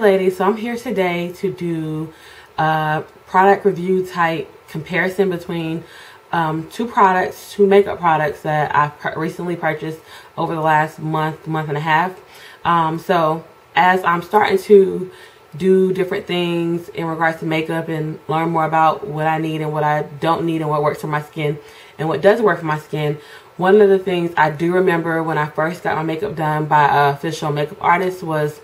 Ladies, so I'm here today to do a product review type comparison between two makeup products that I recently purchased over the last month and a half. So as I'm starting to do different things in regards to makeup and learn more about what I need and what I don't need and what works for my skin and what does work for my skin, one of the things I do remember when I first got my makeup done by an official makeup artist was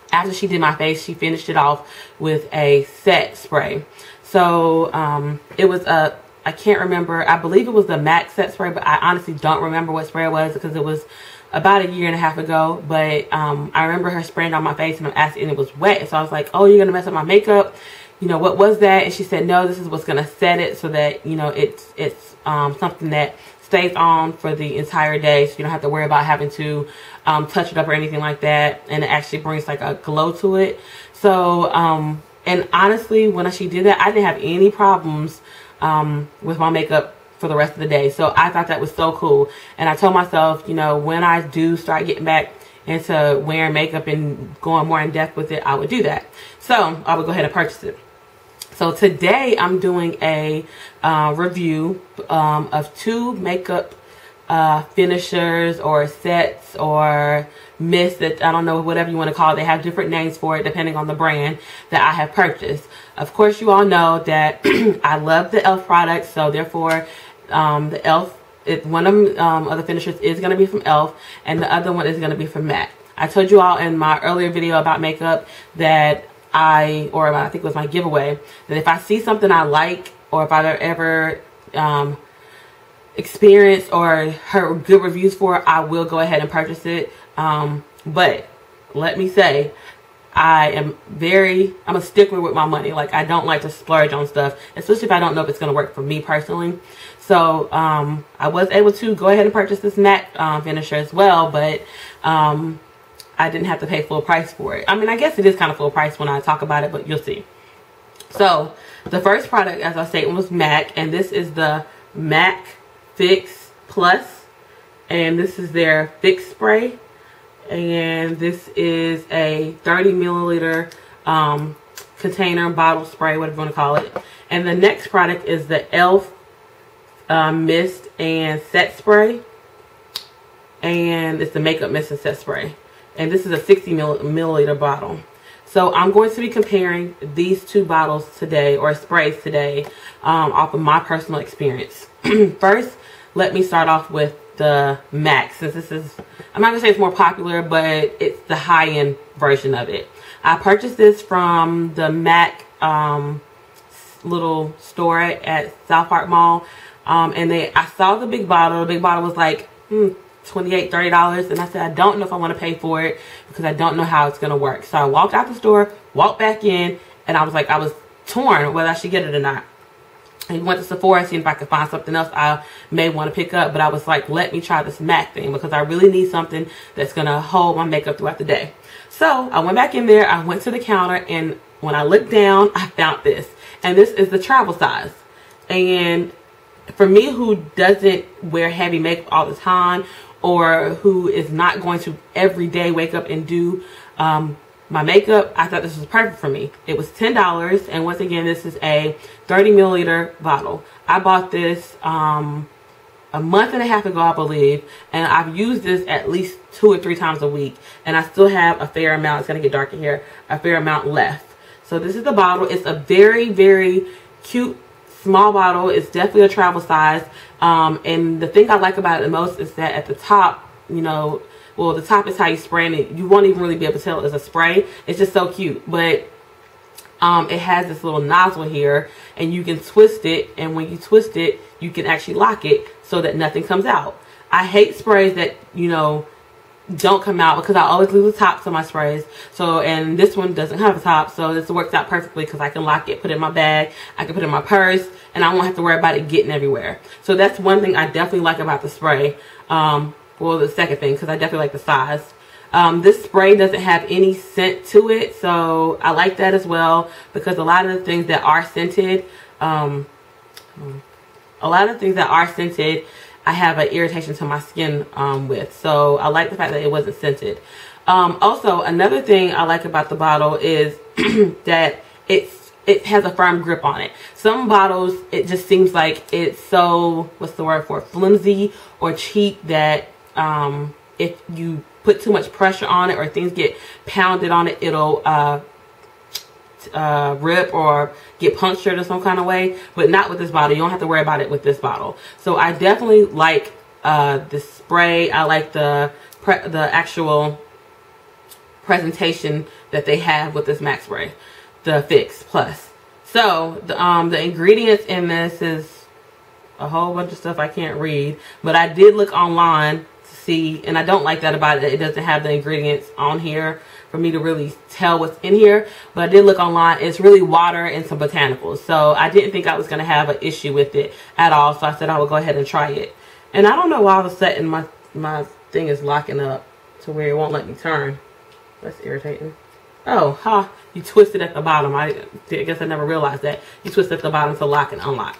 after she did my face, she finished it off with a set spray. So it was I can't remember, I believe it was the MAC set spray, but I honestly don't remember what spray it was because it was about a year and a half ago. But I remember her spraying on my face and I'm asking, and it was wet. So I was like, oh, you're gonna mess up my makeup? You know, what was that? And she said, no, this is what's gonna set it so that, you know, it's something that stays on for the entire day, so you don't have to worry about having to touch it up or anything like that, and it actually brings like a glow to it. So and honestly, when she did that, I didn't have any problems with my makeup for the rest of the day. So I thought that was so cool, and I told myself, you know, when I do start getting back into wearing makeup and going more in depth with it, I would do that. So I would go ahead and purchase it. So today I'm doing a review of two makeup finishers or sets or mists that, I don't know, whatever you want to call it. They have different names for it depending on the brand that I have purchased. Of course, you all know that I love the E.l.f. products, so therefore the E.l.f. One of the finishers is going to be from E.l.f. and the other one is going to be from MAC. I told you all in my earlier video about makeup that I think it was my giveaway, that if I see something I like, or if I've ever experienced or heard good reviews for it, I will go ahead and purchase it. But let me say, I'm a stickler with my money. Like, I don't like to splurge on stuff, especially if I don't know if it's going to work for me personally. So I was able to go ahead and purchase this MAC finisher as well, but I didn't have to pay full price for it. I mean, I guess it is kind of full price when I talk about it, but you'll see. So the first product, as I stated, was MAC, and this is the MAC Fix Plus, and this is their Fix Spray, and this is a 30 milliliter container, bottle spray, whatever you want to call it. And the next product is the E.l.f. Mist and Set Spray, and it's the Makeup Mist and Set Spray. And this is a 60 milliliter bottle. So I'm going to be comparing these two bottles today, or sprays today, off of my personal experience. First, let me start off with the MAC, since this is, I'm not going to say it's more popular, but it's the high-end version of it. I purchased this from the MAC little store at South Park Mall. And I saw the big bottle. The big bottle was like, $28, $30, and I said, I don't know if I want to pay for it because I don't know how it's going to work. So I walked out the store, walked back in, and I was torn whether I should get it or not. I went to Sephora, seeing if I could find something else I may want to pick up, but I was like, let me try this MAC thing because I really need something that's going to hold my makeup throughout the day. So I went back in there, I went to the counter, and when I looked down, I found this. And this is the travel size. And for me, who doesn't wear heavy makeup all the time, or who is not going to every day wake up and do my makeup, I thought this was perfect for me. It was $10, and once again, this is a 30 milliliter bottle. I bought this a month and a half ago, I believe, and I've used this at least 2 or 3 times a week, and I still have a fair amount, it's going to get dark in here, a fair amount left. So this is the bottle. It's a very, very cute small bottle. It's definitely a travel size, and the thing I like about it the most is that at the top, you know, well, the top is how you spray it. You won't even really be able to tell it's a spray. It's just so cute. But it has this little nozzle here, and you can twist it, and when you twist it, you can actually lock it so that nothing comes out. I hate sprays that, you know, don't come out because I always lose the tops of my sprays. So, and this one doesn't have a top, so this works out perfectly because I can lock it, put it in my bag, I can put it in my purse, and I won't have to worry about it getting everywhere. So that's one thing I definitely like about the spray. Well, the second thing, because I definitely like the size. This spray doesn't have any scent to it, so I like that as well, because a lot of the things that are scented, I have an irritation to my skin with. So I like the fact that it wasn't scented. Also, another thing I like about the bottle is that it has a firm grip on it. Some bottles, it just seems like it's so, what's the word for it, flimsy or cheap, that if you put too much pressure on it or things get pounded on it, it'll rip or get punctured in some kind of way. But not with this bottle. You don't have to worry about it with this bottle. So I definitely like the spray. I like the actual presentation that they have with this MAC spray, the Fix Plus. So the ingredients in this is a whole bunch of stuff I can't read, but I did look online to see, and I don't like that about it. It doesn't have the ingredients on here for me to really tell what's in here, but I did look online. It's really water and some botanicals, so I didn't think I was going to have an issue with it at all, so I said I would go ahead and try it. And I don't know why all of a sudden my thing is locking up to where it won't let me turn. That's irritating. Oh, huh. You twist it at the bottom. I guess I never realized that. You twist at the bottom to lock and unlock.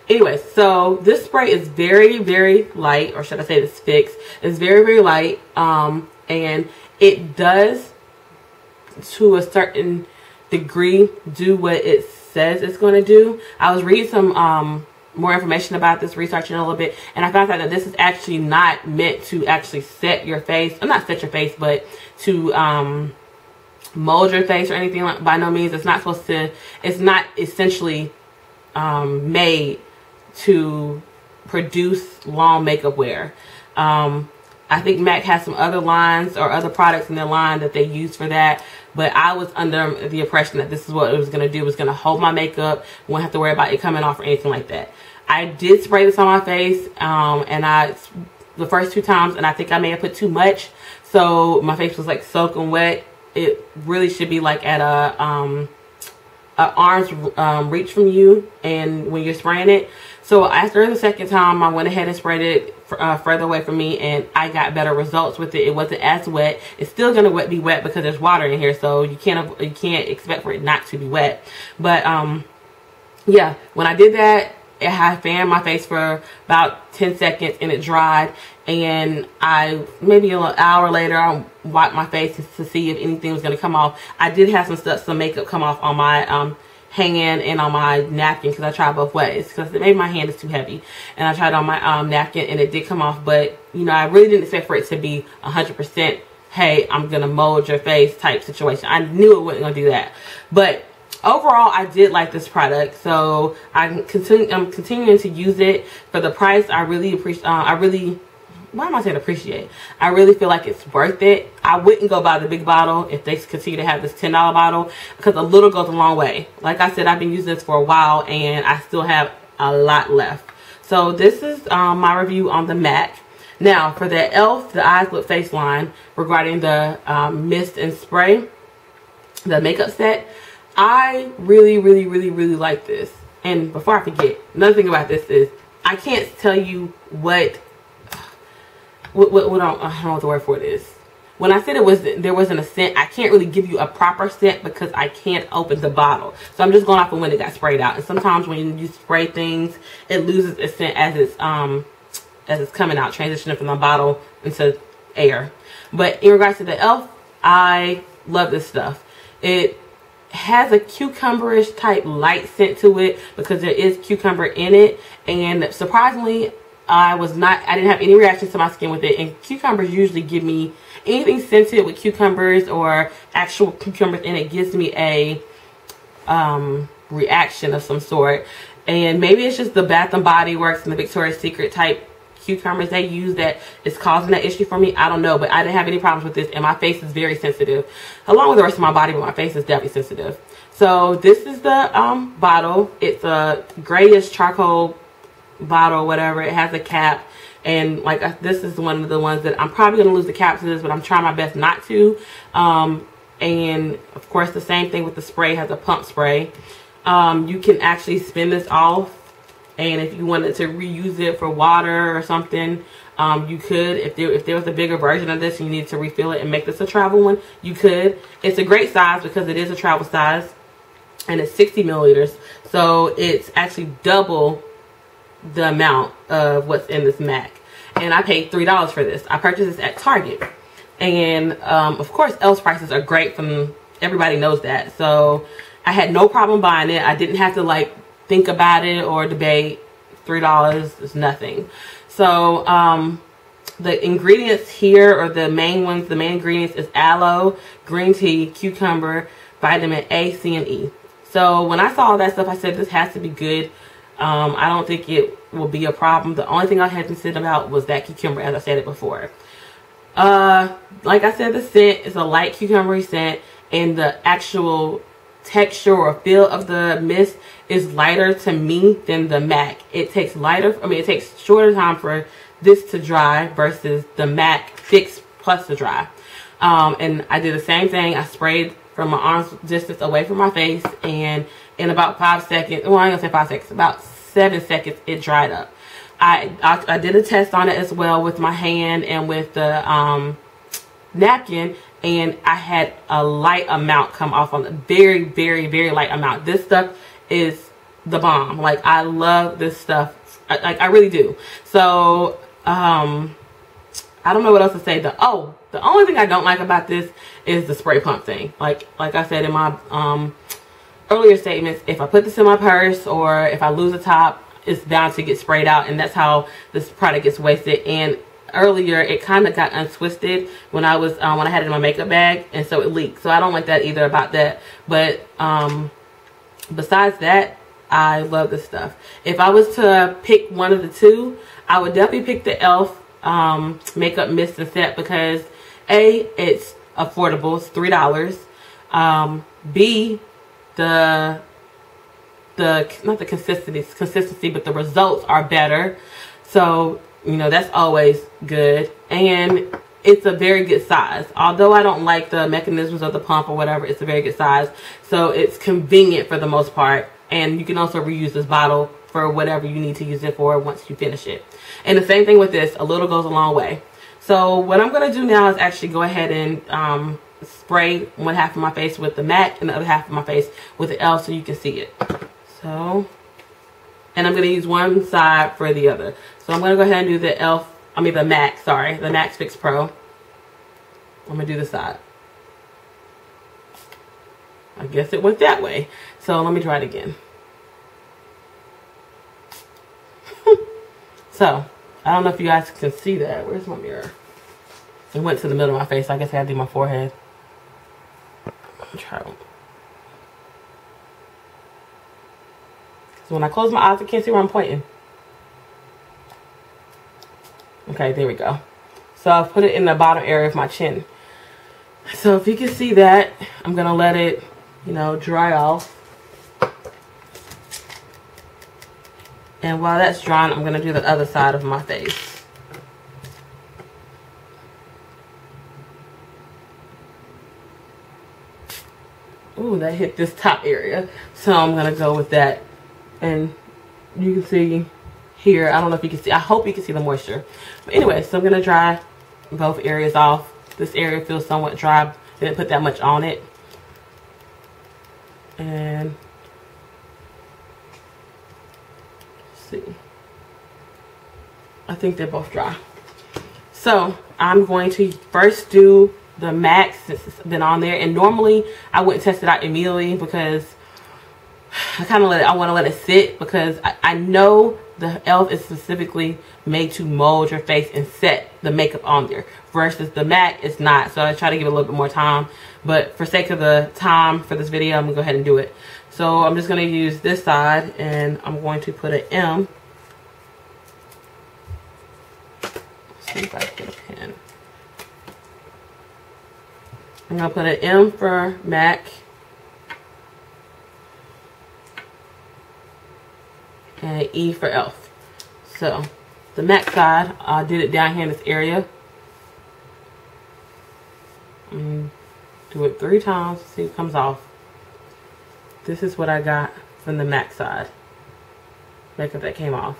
Anyway, so this spray is very, very light, or should I say this Fix is very, very light. And it does, to a certain degree, do what it says it's going to do. I was reading some more information about this, researching a little bit, and I found out that this is actually not meant to actually set your face, or not set your face, but to mold your face or anything. Like, by no means. It's not supposed to, it's not essentially made to produce long makeup wear. I think MAC has some other lines or other products in their line that they use for that, but I was under the impression that this is what it was going to do. It was going to hold my makeup. Won't have to worry about it coming off or anything like that. I did spray this on my face, and the first 2 times, and I think I may have put too much, so my face was like soaking wet. It really should be like at a arm's reach from you, and when you're spraying it. So after the second time, I went ahead and sprayed it further away from me, and I got better results with it. It wasn't as wet. It's still gonna be wet because there's water in here, so you can't expect for it not to be wet. But yeah, when I did that, I fanned my face for about 10 seconds and it dried, and maybe an hour later I wiped my face to see if anything was going to come off. I did have some makeup come off on my hand and on my napkin, because I tried both ways, because maybe my hand is too heavy, and I tried on my napkin and it did come off. But you know, I really didn't expect for it to be 100% hey, I'm gonna mold your face type situation. I knew it wasn't gonna do that. But overall, I did like this product, so I'm continuing to use it. For the price, I really appreciate. Why am I saying appreciate? I really feel like it's worth it. I wouldn't go buy the big bottle if they continue to have this $10 bottle, because a little goes a long way. Like I said, I've been using this for a while and I still have a lot left. So this is my review on the MAC. Now for the E.l.f. the Eyes Lip Face line regarding the mist and spray, the makeup set, I really like this. And before I forget, another thing about this is I can't tell you what I don't know what the word for it is. When I said there wasn't a scent, I can't really give you a proper scent because I can't open the bottle. So I'm just going off of when it got sprayed out. And sometimes when you spray things, it loses its scent as it's coming out, transitioning from the bottle into air. But in regards to the E.l.f., I love this stuff. It has a cucumberish type light scent to it because there is cucumber in it, and surprisingly I didn't have any reaction to my skin with it. And cucumbers usually give me, anything scented with cucumbers or actual cucumbers in it gives me a reaction of some sort. And maybe it's just the Bath and Body Works and the Victoria's Secret type cucumbers they use that is causing that issue for me. I don't know, but I didn't have any problems with this, and my face is very sensitive, along with the rest of my body, but my face is definitely sensitive. So this is the bottle. It's a grayish charcoal bottle, whatever. It has a cap, and like this is one of the ones that I'm probably going to lose the cap to this, but I'm trying my best not to. And of course the same thing with the spray. It has a pump spray. You can actually spin this off, and if you wanted to reuse it for water or something, you could. If there was a bigger version of this and you need to refill it and make this a travel one, you could. It's a great size because it is a travel size, and it's 60 milliliters, so it's actually double the amount of what's in this MAC. And I paid $3 for this. I purchased this at Target. And of course, E.l.f. prices are great from, everybody knows that. So I had no problem buying it. I didn't have to like think about it or debate. $3 is nothing. So the ingredients here, or the main ones, the main ingredients is aloe, green tea, cucumber, vitamin A, C, and E. So when I saw all that stuff, I said this has to be good. I don't think it will be a problem. The only thing I had to consider about was that cucumber, as I said it before. Like I said, the scent is a light cucumbery scent, and the actual texture or feel of the mist is lighter to me than the MAC. It takes it takes shorter time for this to dry versus the MAC Fix Plus to dry. And I did the same thing. I sprayed from my arm's distance away from my face, and in about 5 seconds, well, I'm gonna say 5 seconds, about 7 seconds, it dried up. I did a test on it as well with my hand and with the napkin, and I had a light amount come off on the very, very, very light amount. This stuff is the bomb. Like, I love this stuff. I really do. So I don't know what else to say. The only thing I don't like about this is the spray pump thing. Like I said in my earlier statements, if I put this in my purse or if I lose the top, it's bound to get sprayed out, and that's how this product gets wasted. And earlier, it kind of got untwisted when I was when I had it in my makeup bag, and so it leaked. So I don't like that either about that. But besides that, I love this stuff. If I was to pick one of the two, I would definitely pick the E.l.f. Makeup Mist and Set, because A, it's affordable. It's $3. B, not the consistency, but the results are better. So, you know, that's always good. And it's a very good size. Although I don't like the mechanisms of the pump or whatever, it's a very good size. So it's convenient for the most part. And you can also reuse this bottle for whatever you need to use it for once you finish it. And the same thing with this, a little goes a long way. So what I'm going to do now is actually go ahead and spray one half of my face with the MAC and the other half of my face with the E.l.f. so you can see it. So, and I'm going to use one side for the other. So I'm going to go ahead and do the the MAC, sorry, the MAC Fix Pro. I'm going to do the side. I guess it went that way. So let me try it again. So, I don't know if you guys can see that. Where's my mirror? It went to the middle of my face. I guess I had to do my forehead. Try. So when I close my eyes, I can't see where I'm pointing. Okay, there we go. So I've put it in the bottom area of my chin. So if you can see that, I'm going to let it, you know, dry off. And while that's drying, I'm going to do the other side of my face. Ooh, that hit this top area. So I'm going to go with that. And you can see here, I don't know if you can see, I hope you can see the moisture. But anyway, so I'm going to dry both areas off. This area feels somewhat dry. Didn't put that much on it. And let's see. I think they're both dry. So I'm going to first do the MAC since it's been on there. And normally I wouldn't test it out immediately because I want to let it sit, because I know the E.l.f. is specifically made to mold your face and set the makeup on there, versus the MAC is not. So I try to give it a little bit more time, but for sake of the time for this video, I'm gonna go ahead and do it. So I'm just gonna use this side, and I'm going to put an M. Let's see if I can get a pen. I'm gonna put an M for MAC. And E for E.l.f. So the MAC side, I did it down here in this area. Do it 3 times, see if it comes off. This is what I got from the MAC side. Makeup that came off.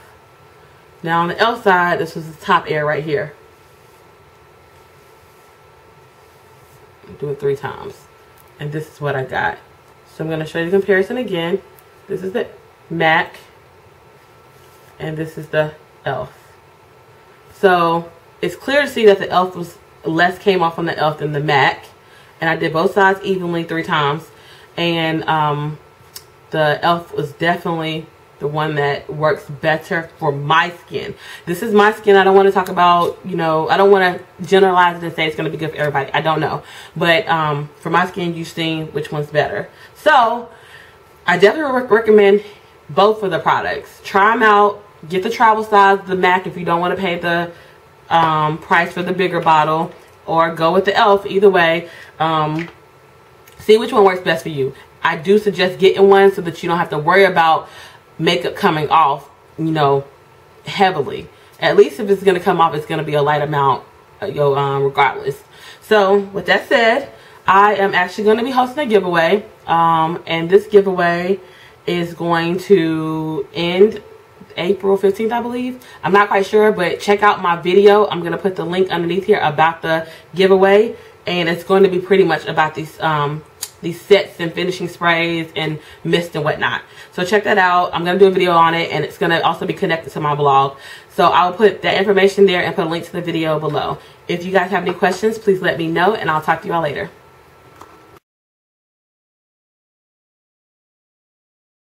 Now on the E.l.f. side, this was the top area right here. Do it 3 times. And this is what I got. So I'm going to show you the comparison again. This is the MAC. And this is the E.l.f. So it's clear to see that the E.l.f. was less came off on the e.l.f. than the MAC. And I did both sides evenly 3 times. And the e.l.f. was definitely the one that works better for my skin. This is my skin. I don't want to talk about, you know, I don't want to generalize it and say it's going to be good for everybody. I don't know. But for my skin, you've seen which one's better. So I definitely recommend both of the products. Try them out. Get the travel size, the MAC, if you don't want to pay the price for the bigger bottle. Or go with the e.l.f. Either way. See which one works best for you. I do suggest getting one so that you don't have to worry about makeup coming off, you know, heavily. At least if it's going to come off, it's going to be a light amount, regardless. So with that said, I am actually going to be hosting a giveaway. And this giveaway is going to end April 15th, I believe. I'm not quite sure, but check out my video. I'm going to put the link underneath here about the giveaway. And it's going to be pretty much about these sets and finishing sprays and mist and whatnot. So check that out. I'm going to do a video on it, and it's going to also be connected to my blog. So I'll put that information there and put a link to the video below. If you guys have any questions, please let me know, and I'll talk to you all later.